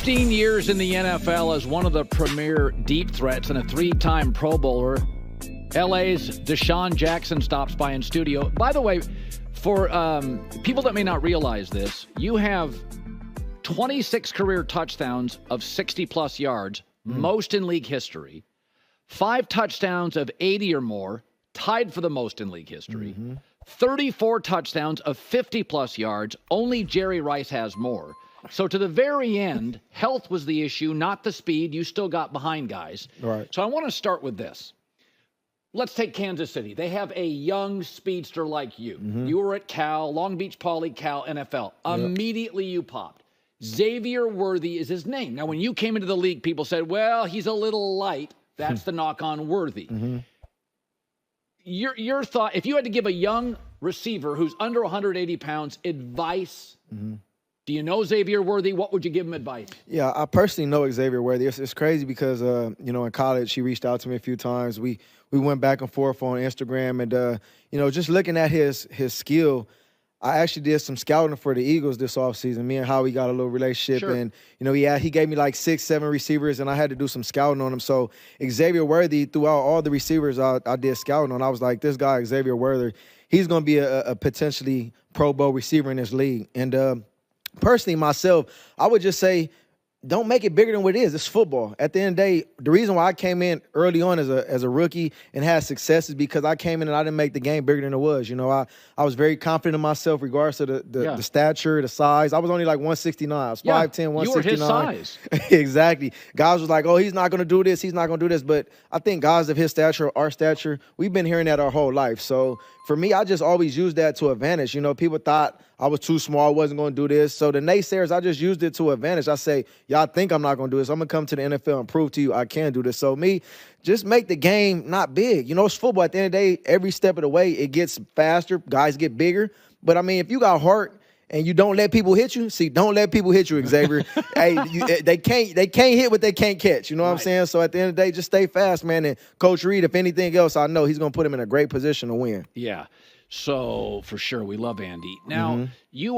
16 years in the NFL as one of the premier deep threats and a three-time Pro Bowler. LA's DeSean Jackson stops by in studio. By the way, for people that may not realize this, you have 26 career touchdowns of 60-plus yards, most in league history. 5 touchdowns of 80 or more, tied for the most in league history. 34 touchdowns of 50-plus yards. Only Jerry Rice has more. So to the very end, health was the issue, not the speed. You still got behind guys. Right. So I want to start with this. Let's take Kansas City. They have a young speedster like you. You were at Cal, Long Beach Poly, Cal, NFL. Immediately you popped. Xavier Worthy is his name. Now, when you came into the league, people said, well, he's a little light. That's the knock on Worthy. Your thought, if you had to give a young receiver who's under 180 pounds advice, do you know Xavier Worthy? What would you give him advice? Yeah, I personally know Xavier Worthy. It's crazy because, in college, he reached out to me a few times. We went back and forth on Instagram. And, just looking at his skill, I actually did some scouting for the Eagles this offseason. Me and Howie got a little relationship. Sure. And, he gave me like 6, 7 receivers, and I had to do some scouting on him. So Xavier Worthy, throughout all the receivers I did scouting on, I was like, this guy, Xavier Worthy, he's going to be a potentially Pro Bowl receiver in this league. And personally, myself, I would just say, don't make it bigger than what it is. It's football. At the end of the day, the reason why I came in early on as a rookie and had success is because I came in and I didn't make the game bigger than it was. I was very confident in myself regardless of the stature, the size. I was only like 169. I was 5'10", 169. You were his size. Exactly. Guys was like, oh, he's not going to do this. He's not going to do this. But I think guys of his stature, our stature, we've been hearing that our whole life. So for me, I just always used that to advantage. People thought I was too small, I wasn't going to do this. So the naysayers, I just used it to advantage. I say, y'all think I'm not going to do this. I'm going to come to the NFL and prove to you I can do this. So me, just make the game not big. It's football. At the end of the day, every step of the way, it gets faster. Guys get bigger. But, if you got heart and you don't let people hit you, don't let people hit you, Xavier. Hey, they can't hit what they can't catch. You know what I'm saying? So at the end of the day, just stay fast, man. And Coach Reid, if anything else, I know he's going to put him in a great position to win. Yeah. So, for sure, we love Andy. Now, you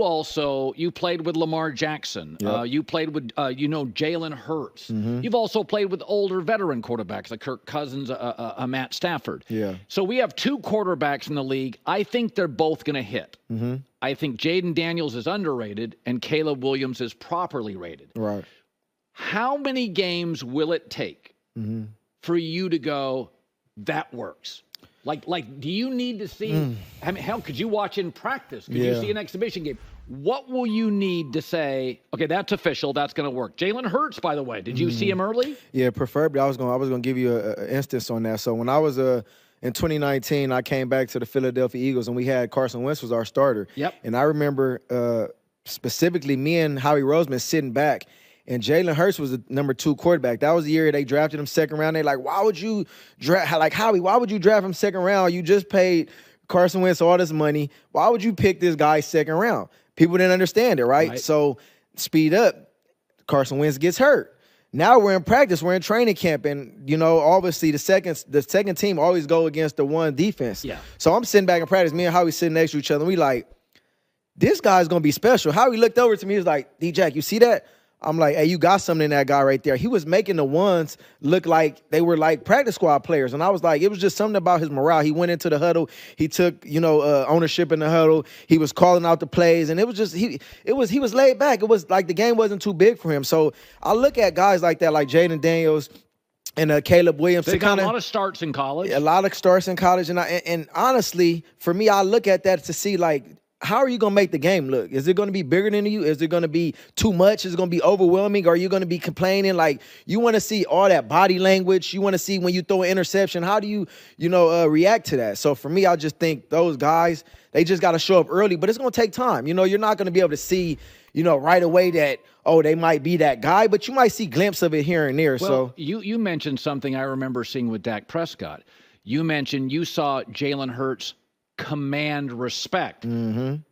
played with Lamar Jackson. Yep. You played with, Jalen Hurts. You've also played with older veteran quarterbacks like Kirk Cousins, Matt Stafford. Yeah. So we have 2 quarterbacks in the league. I think they're both going to hit. I think Jaden Daniels is underrated and Caleb Williams is properly rated. Right. How many games will it take for you to go, that works? Like, do you need to see? Hell, could you watch in practice? Could you see an exhibition game? What will you need to say? Okay, that's official. That's going to work. Jalen Hurts, by the way, did you see him early? Yeah, preferably. I was going to give you an instance on that. So when I was in 2019, I came back to the Philadelphia Eagles, and we had Carson Wentz was our starter. Yep. And I remember specifically me and Howie Roseman sitting back. And Jalen Hurts was the number 2 quarterback. That was the year they drafted him second round. They like, why would you draft, like, Howie, why would you draft him second round? You just paid Carson Wentz all this money. Why would you pick this guy second round? People didn't understand it, right? So speed up. Carson Wentz gets hurt. Now we're in practice. We're in training camp. And, obviously the second team always go against the one defense. Yeah. So I'm sitting back in practice. Me and Howie sitting next to each other. And we like, this guy's going to be special. Howie looked over to me. He was like, D-Jack, you see that? I'm like, hey, you got something in that guy right there. He was making the ones look like they were like practice squad players. And I was like, it was just something about his morale. He went into the huddle. He took, ownership in the huddle. He was calling out the plays. And it was just, he was laid back. It was like the game wasn't too big for him. So I look at guys like that, like Jaden Daniels and Caleb Williams. They got a lot of starts in college. A lot of starts in college. And honestly, for me, I look at that to see, like, how are you going to make the game look? Is it going to be bigger than you? Is it going to be too much? Is it going to be overwhelming? Are you going to be complaining? Like, you want to see all that body language. You want to see when you throw an interception. How do you, react to that? So for me, I just think those guys, they just got to show up early, but it's going to take time. You're not going to be able to see, right away that, oh, they might be that guy, but you might see glimpses of it here and there. Well, so you mentioned something I remember seeing with Dak Prescott. You mentioned you saw Jalen Hurts command respect.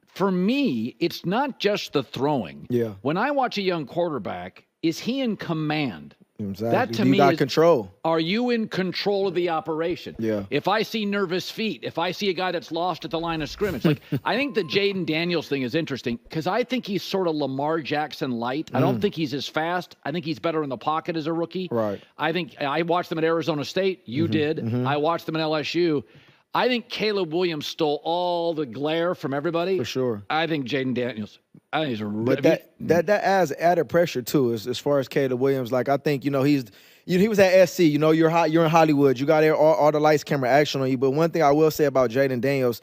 For me, it's not just the throwing. Yeah. When I watch a young quarterback, is he in command? Exactly. That to me got is control. Are you in control of the operation? Yeah. If I see nervous feet, if I see a guy that's lost at the line of scrimmage, like I think the Jaden Daniels thing is interesting because I think he's sort of Lamar Jackson light. I don't think he's as fast. I think he's better in the pocket as a rookie. Right. I think I watched them at Arizona State. You did. I watched them at LSU. I think Caleb Williams stole all the glare from everybody. For sure. I think Jaden Daniels. I think he's a But that adds added pressure too, as far as Caleb Williams. Like I think he was at SC. You're in Hollywood. You got all the lights, camera, action on you. But one thing I will say about Jaden Daniels,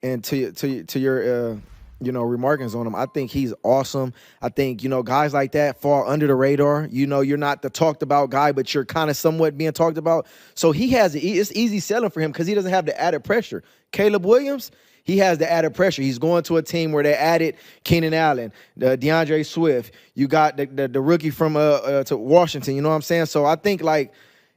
and to your remarkings on him, I think he's awesome. I think guys like that fall under the radar. You're not the talked about guy, but you're kind of somewhat being talked about. So it's easy selling for him because he doesn't have the added pressure. Caleb Williams, he has the added pressure. He's going to a team where they added Keenan Allen, DeAndre Swift. You got the rookie from to Washington. You know what I'm saying? So I think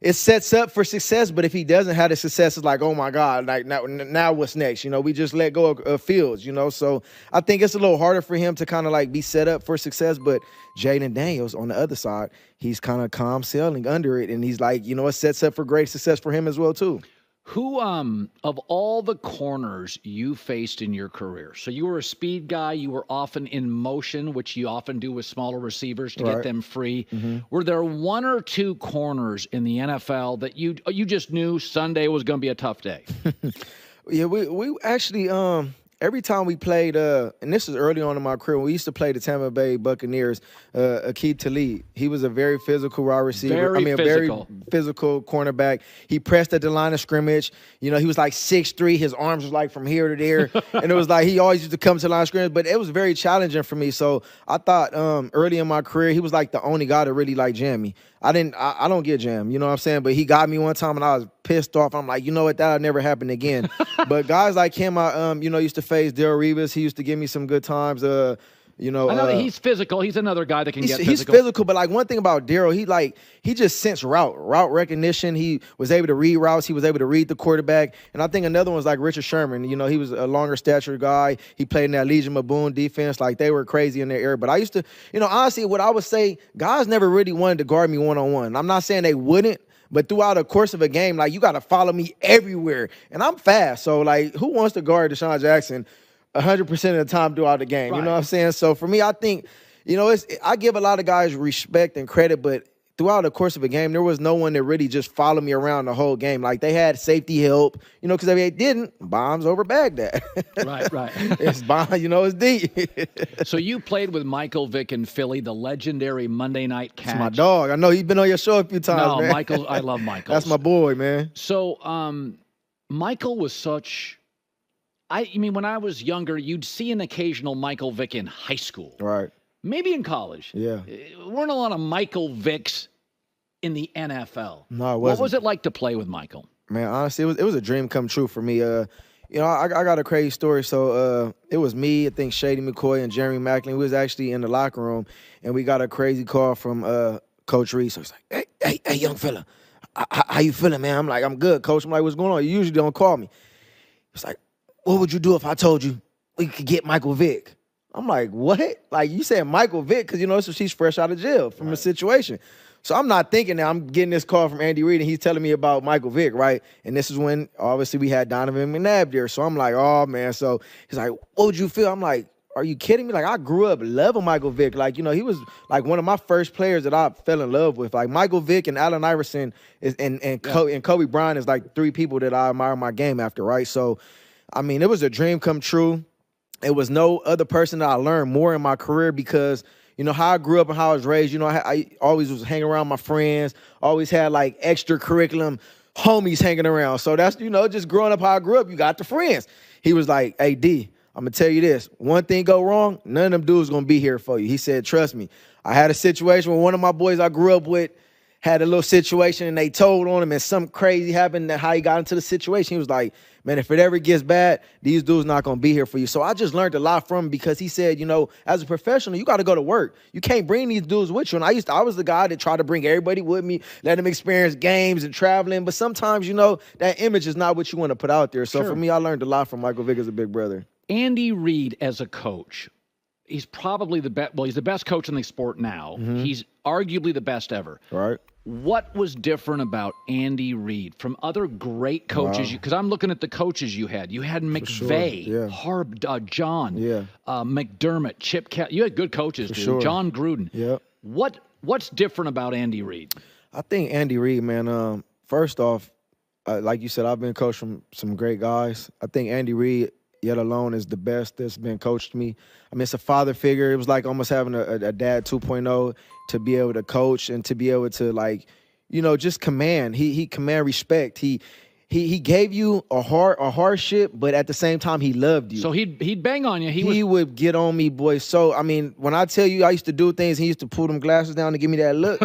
it sets up for success. But if he doesn't have the success, it's like, oh my God, like now what's next? We just let go of Fields. So I think it's a little harder for him to kind of be set up for success. But Jaden Daniels on the other side, he's kind of calm sailing under it, and he's like, it sets up for great success for him as well too. Who, of all the corners you faced in your career, so you were a speed guy, you were often in motion, which you often do with smaller receivers to get them free. Were there one or two corners in the NFL that you just knew Sunday was going to be a tough day? Yeah, we actually every time we played, and this is early on in my career, we used to play the Tampa Bay Buccaneers, Aqib Talib. He was a very physical wide receiver. Very physical cornerback. He pressed at the line of scrimmage. He was like 6'3". His arms was like from here to there. And it was like he always used to come to the line of scrimmage. But it was very challenging for me. So I thought early in my career, he was like the only guy to really jam me. I don't get jammed, you know what I'm saying? But he got me one time and I was pissed off. I'm like, you know what, that'll never happen again. But guys like him, I used to face Darrell Revis. He used to give me some good times. I know he's physical. He's another guy that can get physical. He's physical, but one thing about Darrell, he just sensed route recognition. He was able to read routes. He was able to read the quarterback. And I think another one's like Richard Sherman. He was a longer stature guy. He played in that Legion Maboon defense. They were crazy in their era. But I used to, honestly, what I would say, guys never really wanted to guard me one-on-one. I'm not saying they wouldn't, but throughout the course of a game, you got to follow me everywhere. And I'm fast. So, who wants to guard DeSean Jackson 100% of the time throughout the game? Right. You know what I'm saying? So for me, I think, I give a lot of guys respect and credit, but throughout the course of a game, there was no one that really just followed me around the whole game. They had safety help, because if they didn't, bombs over Baghdad. Right. It's bomb, it's deep. So you played with Michael Vick in Philly, the legendary Monday Night Catch. That's my dog. I know he's been on your show a few times, no, man. Michael, I love Michael. That's my boy, man. So Michael was such... when I was younger, you'd see an occasional Michael Vick in high school. Right. Maybe in college. Yeah. There weren't a lot of Michael Vicks in the NFL. No, it wasn't. What was it like to play with Michael? Man, honestly, it was a dream come true for me. I got a crazy story. So it was me, I think Shady McCoy and Jeremy Macklin. We was actually in the locker room, and we got a crazy call from Coach Reed. So he's like, hey, young fella, how you feeling, man? I'm like, I'm good, Coach. I'm like, what's going on? You usually don't call me. He's like, what would you do if I told you we could get Michael Vick? I'm like, what? You said Michael Vick because, so she's fresh out of jail from a situation. So I'm not thinking that I'm getting this call from Andy Reid and he's telling me about Michael Vick, right? And this is when, obviously, we had Donovan McNabb there. So I'm like, oh, man. So he's like, what would you feel? I'm like, are you kidding me? I grew up loving Michael Vick. He was, one of my first players that I fell in love with. Michael Vick and Allen Iverson and Kobe Bryant is, three people that I admire my game after, right? So, it was a dream come true. It was no other person that I learned more in my career because, how I grew up and how I was raised, I always was hanging around my friends, always had, extracurriculum homies hanging around. So that's, just growing up how I grew up, you got the friends. He was like, hey, D, I'm going to tell you this. One thing go wrong, none of them dudes going to be here for you. He said, trust me. I had a situation where one of my boys I grew up with had a little situation and they told on him and something crazy happened and how he got into the situation. He was like, man, if it ever gets bad, these dudes not going to be here for you. So I just learned a lot from him because he said, as a professional, you got to go to work. You can't bring these dudes with you. And I was the guy that tried to bring everybody with me, let them experience games and traveling. But sometimes, that image is not what you want to put out there. So for me, I learned a lot from Michael Vick as a big brother. Andy Reid as a coach, he's probably the best. Well, he's the best coach in the sport now. He's arguably the best ever. Right. What was different about Andy Reid from other great coaches? Because I'm looking at the coaches you had. You had McVay, John, McDermott, Chip Kelly. You had good coaches, dude. John Gruden. Yeah. What's different about Andy Reid? I think Andy Reid, man, first off, like you said, I've been coached from some great guys. I think Andy Reid, yet alone, is the best that's been coached to me. I mean, it's a father figure. It was like almost having a dad 2.0 to be able to coach and to be able to, like, just command. He command respect. He gave you a hardship, but at the same time, he loved you. So he'd bang on you. He would get on me, boy. So, I mean, when I tell you I used to do things, he used to pull them glasses down to give me that look.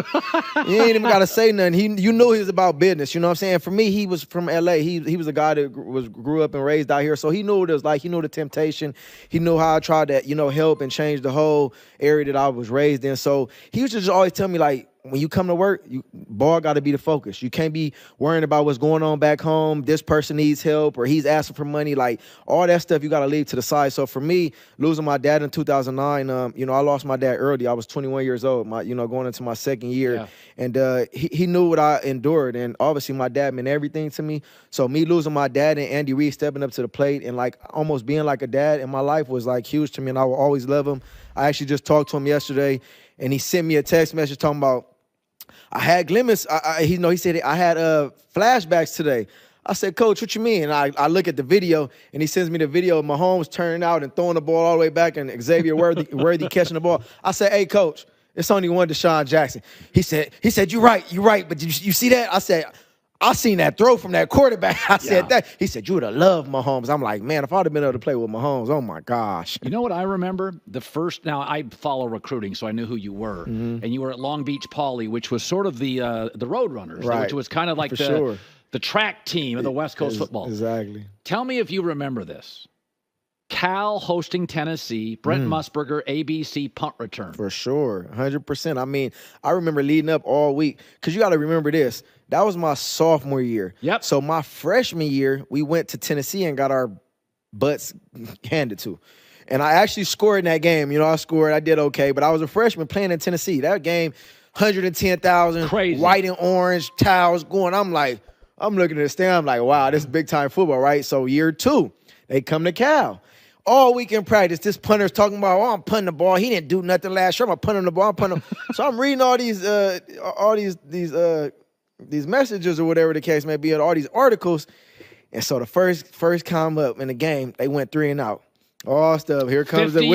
You ain't even got to say nothing. You knew he was about business. You know what I'm saying? For me, he was from L.A. He was a guy that grew up and raised out here. So he knew what it was like. He knew the temptation. He knew how I tried to, help and change the whole area that I was raised in. So he used to just always tell me, like, when you come to work, ball got to be the focus. You can't be worrying about what's going on back home. This person needs help or he's asking for money. Like, all that stuff you got to leave to the side. So for me, losing my dad in 2009, I lost my dad early. I was 21 years old, going into my second year. Yeah. And he knew what I endured. And obviously my dad meant everything to me. So me losing my dad and Andy Reid stepping up to the plate and, like, almost being like a dad in my life was, like, huge to me. And I will always love him. I actually just talked to him yesterday, and he sent me a text message talking about, I had glimpses. He said I had flashbacks today. I said, Coach, what you mean? And I look at the video, and he sends me the video of Mahomes turning out and throwing the ball all the way back, and Xavier Worthy catching the ball. I said, hey, Coach, it's only one DeSean Jackson. He said, you're right, but you see that? I said, I seen that throw from that quarterback. I said that. He said, you would have loved Mahomes. I'm like, man, if I'd have been able to play with Mahomes, oh, my gosh. You know what I remember? Now, I follow recruiting, so I knew who you were. And you were at Long Beach Poly, which was sort of the Roadrunners, right. Which was kind of like the track team of the West Coast football. Exactly. Tell me if you remember this. Cal hosting Tennessee, Brent Musburger, ABC punt return. For sure, 100%. I mean, I remember leading up all week because you got to remember this. That was my sophomore year. Yep. So my freshman year, we went to Tennessee and got our butts handed to. And I actually scored in that game. I scored. I did okay. But I was a freshman playing in Tennessee. That game, 110,000, crazy, white and orange towels going. I'm looking at the stand. I'm like, wow, this is big-time football, right? So year 2, they come to Cal. All week in practice, this punter's talking about, I'm punting the ball. He didn't do nothing last year. I'm punting the ball. So I'm reading all these messages or whatever the case may be, and all these articles. And so the first come up in the game, they went 3 and out. All stuff. Here comes the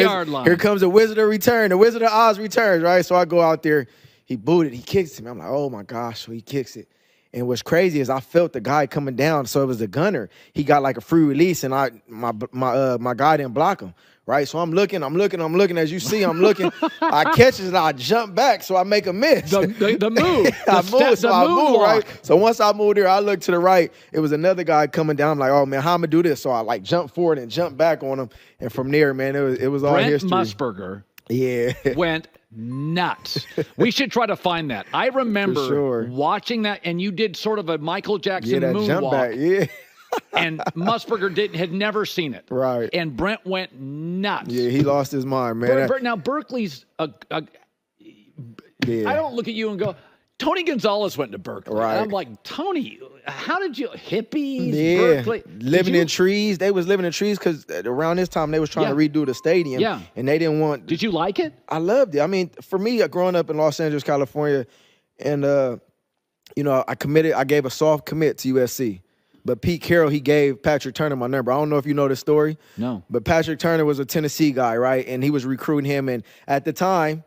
Wizard of return. The Wizard of Oz returns, right? So I go out there. He booted. He kicks him. I'm like, oh my gosh. So he kicks it. And what's crazy is I felt the guy coming down, so it was the gunner. He got like a free release, and my guy didn't block him, right? So I'm looking. As you see, I'm looking. I catch it, and I jump back, so I make a miss. The move. I move, right? So once I moved there, I looked to the right. It was another guy coming down. I'm like, oh, man, how I'm going to do this? So I, like, jumped forward and jumped back on him. And from there, man, it was all history. Brent Musburger went nuts. We should try to find that. I remember watching that, and you did sort of a Michael Jackson moonwalk. Jump back. And Musburger had never seen it. Right. And Brent went nuts. Yeah, he lost his mind, man. Now, Berkeley's I don't look at you and go, Tony Gonzalez went to Berkeley. Right. And I'm like, Tony, how did you, hippies, Berkeley? Living in trees. They was living in trees because around this time they was trying to redo the stadium. Yeah. And they didn't want. Did you like it? I loved it. I mean, for me, growing up in Los Angeles, California, and, I gave a soft commit to USC. But Pete Carroll, he gave Patrick Turner my number. I don't know if you know this story. No. But Patrick Turner was a Tennessee guy, right? And he was recruiting him. And at the time,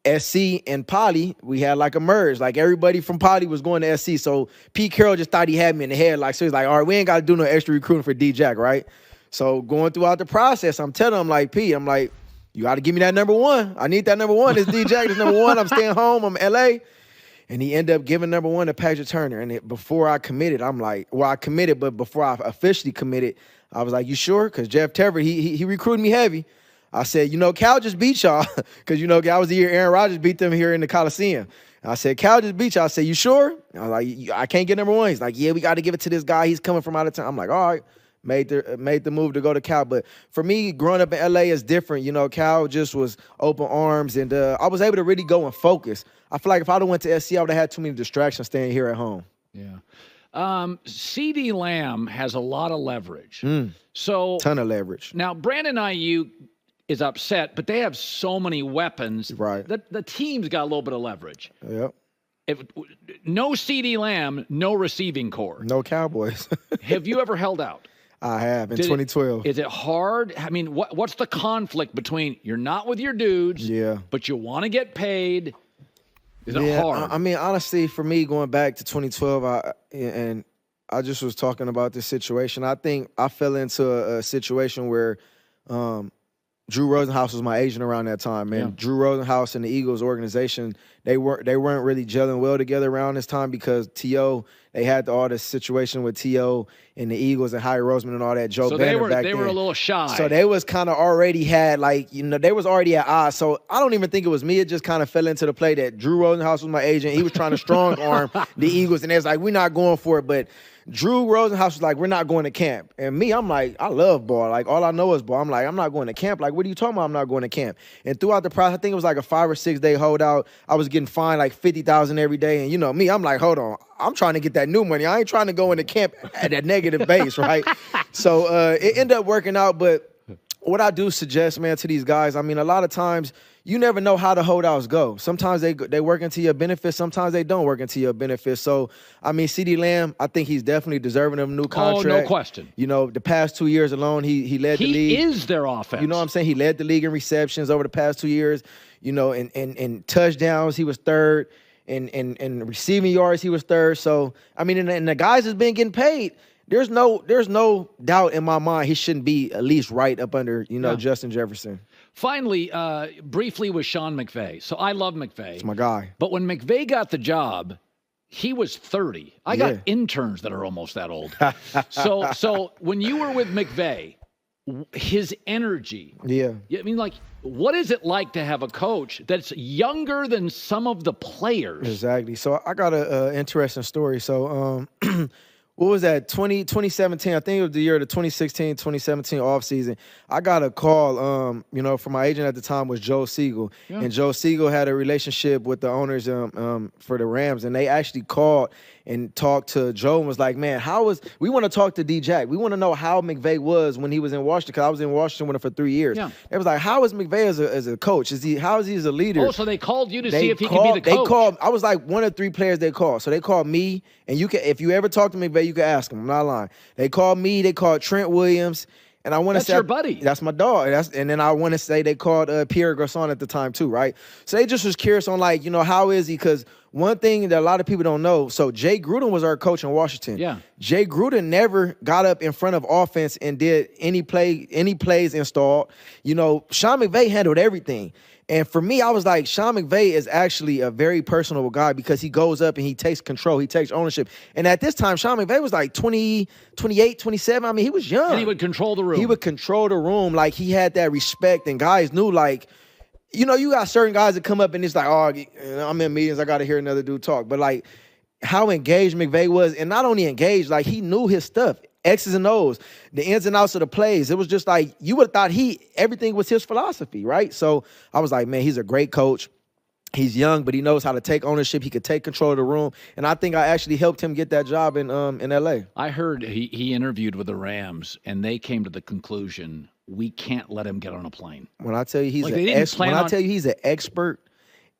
SC and Poly, we had like a merge. Like everybody from Poly was going to SC. So Pete Carroll just thought he had me in the head. Like, so he's like, all right, we ain't got to do no extra recruiting for D-Jack, right? So going throughout the process, I'm telling him, like, Pete, I'm like, you got to give me that number 1. I need that number 1. It's D-Jack. It's number 1. I'm staying home. I'm in L.A. And he ended up giving number 1 to Patrick Turner. And before I committed, I'm like, well, I committed, but before I officially committed, I was like, you sure? Because Jeff Tevert, he recruited me heavy. I said, Cal just beat y'all. Because, that was the year Aaron Rodgers beat them here in the Coliseum. And I said, Cal just beat y'all. I said, you sure? I was like, I can't get number 1. He's like, yeah, we got to give it to this guy. He's coming from out of town. I'm like, all right, made the move to go to Cal. But for me, growing up in LA is different. You know, Cal just was open arms, and I was able to really go and focus. I feel like if I'd have went to SC, I would have had too many distractions staying here at home. Yeah. CeeDee Lamb has a lot of leverage. Ton of leverage. Now, Brandon Ayuk is upset, but they have so many weapons. Right. The team's got a little bit of leverage. Yep. No CeeDee Lamb, no receiving core. No Cowboys. Have you ever held out? I have, in 2012. Is it hard? I mean, what's the conflict between you're not with your dudes, but you want to get paid? Is it hard? I mean, honestly, for me, going back to 2012, I just was talking about this situation. I think I fell into a situation where Drew Rosenhaus was my agent around that time, man. Yeah. Drew Rosenhaus and the Eagles organization, they weren't really gelling well together around this time because T.O., they had all this situation with T.O. and the Eagles and Howie Roseman and all that. Joe Banner back then. They were a little shy. So they was kind of already had, like, you know, they was already at odds. So I don't even think it was me. It just kind of fell into the play that Drew Rosenhaus was my agent. He was trying to strong arm the Eagles, and they was like, we're not going for it. But Drew Rosenhaus was like, we're not going to camp. And me, I'm like, I love ball. Like, all I know is ball. I'm like, I'm not going to camp. Like, what are you talking about? I'm not going to camp. And throughout the process, I think it was like a 5 or 6 day holdout. I was getting fined like $50,000 every day. And you know me, I'm like, hold on. I'm trying to get that new money. I ain't trying to go into camp at that negative base, right? So it ended up working out. But what I do suggest, man, to these guys, I mean, a lot of times you never know how the holdouts go. Sometimes they work into your benefit. Sometimes they don't work into your benefit. So, I mean, CeeDee Lamb, I think he's definitely deserving of a new contract. Oh, no question. You know, the past 2 years alone, he led the league. He is their offense. You know what I'm saying? He led the league in receptions over the past 2 years. You know, in touchdowns, he was third. In receiving yards, he was third. So, I mean, and the guys has been getting paid. There's no doubt in my mind he shouldn't be at least right up under, Justin Jefferson. Finally, briefly with Sean McVay. So I love McVay. It's my guy. But when McVay got the job, he was 30. I got interns that are almost that old. So when you were with McVay, his energy. Yeah. I mean, like, what is it like to have a coach that's younger than some of the players? Exactly. So I got an interesting story. So what was that, 2017? I think it was the year of the 2016, 2017 offseason. I got a call, from my agent at the time was Joe Siegel. Yeah. And Joe Siegel had a relationship with the owners for the Rams. And they actually called and talked to Joe and was like, man, we want to talk to D-Jack. We want to know how McVay was when he was in Washington, because I was in Washington with him for 3 years. Yeah. It was like, how is McVay as a coach? How is he as a leader? Oh, so they called you to see if he could be the coach. They called. I was like one of 3 players they called. So they called me, and if you ever talk to McVay, you can ask him. I'm not lying. They called me. They called Trent Williams. And I want to say, that's your buddy. That's my dog. And then I want to say they called Pierre Garçon at the time too, right? So they just was curious on, like, how is he? Because one thing that a lot of people don't know, so Jay Gruden was our coach in Washington. Yeah. Jay Gruden never got up in front of offense and did any plays installed. Sean McVay handled everything. And for me, I was like, Sean McVay is actually a very personable guy because he goes up and he takes control. He takes ownership. And at this time, Sean McVay was like 20, 28, 27. I mean, he was young. And he would control the room. He would control the room. Like, he had that respect. And guys knew, like, you got certain guys that come up and it's like, oh, I'm in meetings. I got to hear another dude talk. But, like, how engaged McVay was. And not only engaged, like, he knew his stuff. X's and O's, the ins and outs of the plays. It was just like, you would have thought everything was his philosophy, right? So I was like, man, he's a great coach. He's young, but he knows how to take ownership. He could take control of the room. And I think I actually helped him get that job in L.A. I heard he interviewed with the Rams, and they came to the conclusion, we can't let him get on a plane. When I tell you he's an expert,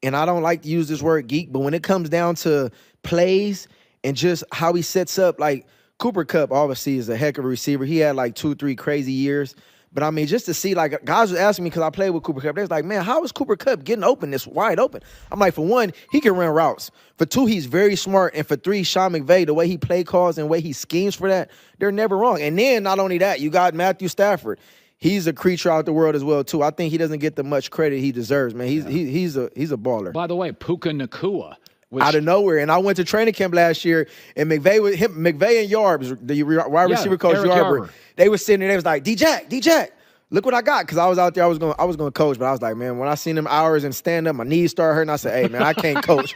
and I don't like to use this word geek, but when it comes down to plays and just how he sets up, like, Cooper Kupp obviously is a heck of a receiver. He had like 2-3 crazy years. But, I mean, just to see, like, guys was asking me because I played with Cooper Kupp. They was like, man, how is Cooper Kupp getting open this wide open? I'm like, for one, he can run routes. For 2, he's very smart. And for 3, Sean McVay, the way he play calls and the way he schemes for that, they're never wrong. And then not only that, you got Matthew Stafford. He's a creature out the world as well, too. I think he doesn't get the much credit he deserves, man. He's a baller. By the way, Puka Nacua. Out of nowhere. And I went to training camp last year, and McVay and Yarbs, the wide receiver coach, Yarber, they were sitting there. They was like, D-Jack, look what I got. Because I was out there, I was going to coach, but I was like, man, when I seen them hours and stand up, my knees started hurting. I said, hey, man, I can't coach.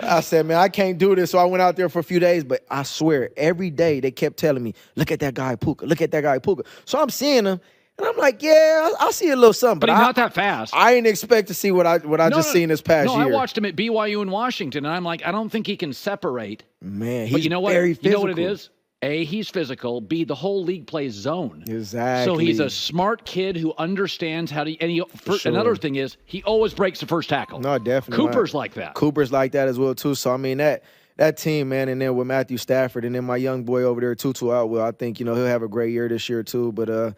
I said, man, I can't do this. So I went out there for a few days, but I swear, every day they kept telling me, look at that guy, Puka. Look at that guy, Puka. So I'm seeing him, and I'm like, yeah, I see a little something. But he's not that fast. I didn't expect to see what I just seen this past year. No, I watched him at BYU in Washington, and I'm like, I don't think he can separate. Man, but he's very physical. You know what it is? A, he's physical. B, the whole league plays zone. Exactly. So he's a smart kid who understands how to. And another thing is, he always breaks the first tackle. No, definitely. Cooper's like that. Cooper's like that as well too. So I mean that team, man, and then with Matthew Stafford, and then my young boy over there, Tutu Atwell, I think he'll have a great year this year too. But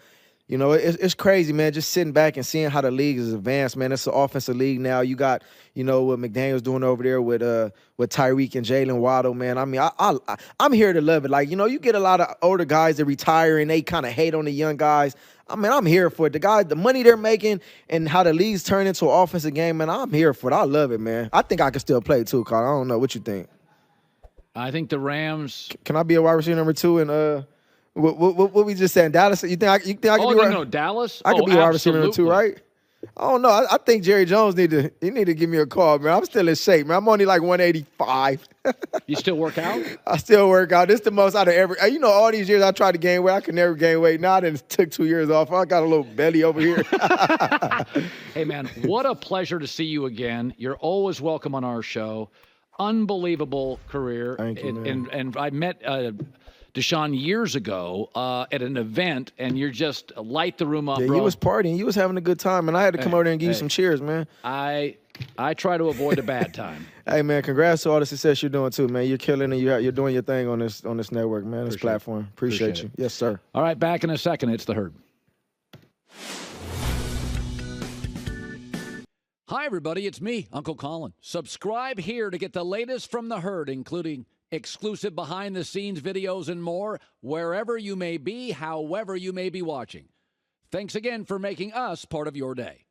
it's crazy, man, just sitting back and seeing how the league is advanced, man. It's an offensive league now. You got, what McDaniel's doing over there with Tyreek and Jalen Waddle, man. I mean, I'm here to love it. Like, you get a lot of older guys that retire and they kind of hate on the young guys. I mean, I'm here for it. The money they're making and how the league's turned into an offensive game, man, I'm here for it. I love it, man. I think I can still play too, Colin. I don't know. What you think? I think the Rams. Can I be a wide receiver number 2 and What we just saying? Dallas? You think I can be right? Dallas? I could be wide receiver number 2, right? I don't know. I think Jerry Jones need to give me a call, man. I'm still in shape, man. I'm only like 185. You still work out? I still work out. This is the most I've ever. All these years I tried to gain weight. I could never gain weight. Now I done took 2 years off. I got a little belly over here. Hey, man, what a pleasure to see you again. You're always welcome on our show. Unbelievable career. Thank you, man. And I met DeSean years ago at an event, and you're just light the room up, bro. You was partying. You was having a good time, and I had to come over there and give you some cheers, man. I try to avoid a bad time. Hey, man, congrats to all the success you're doing, too, man. You're killing it. You're doing your thing on this network, man, this platform. Appreciate you. Yes, sir. All right, back in a second. It's The Herd. Hi, everybody. It's me, Uncle Colin. Subscribe here to get the latest from The Herd, including exclusive behind-the-scenes videos and more, wherever you may be, however you may be watching. Thanks again for making us part of your day.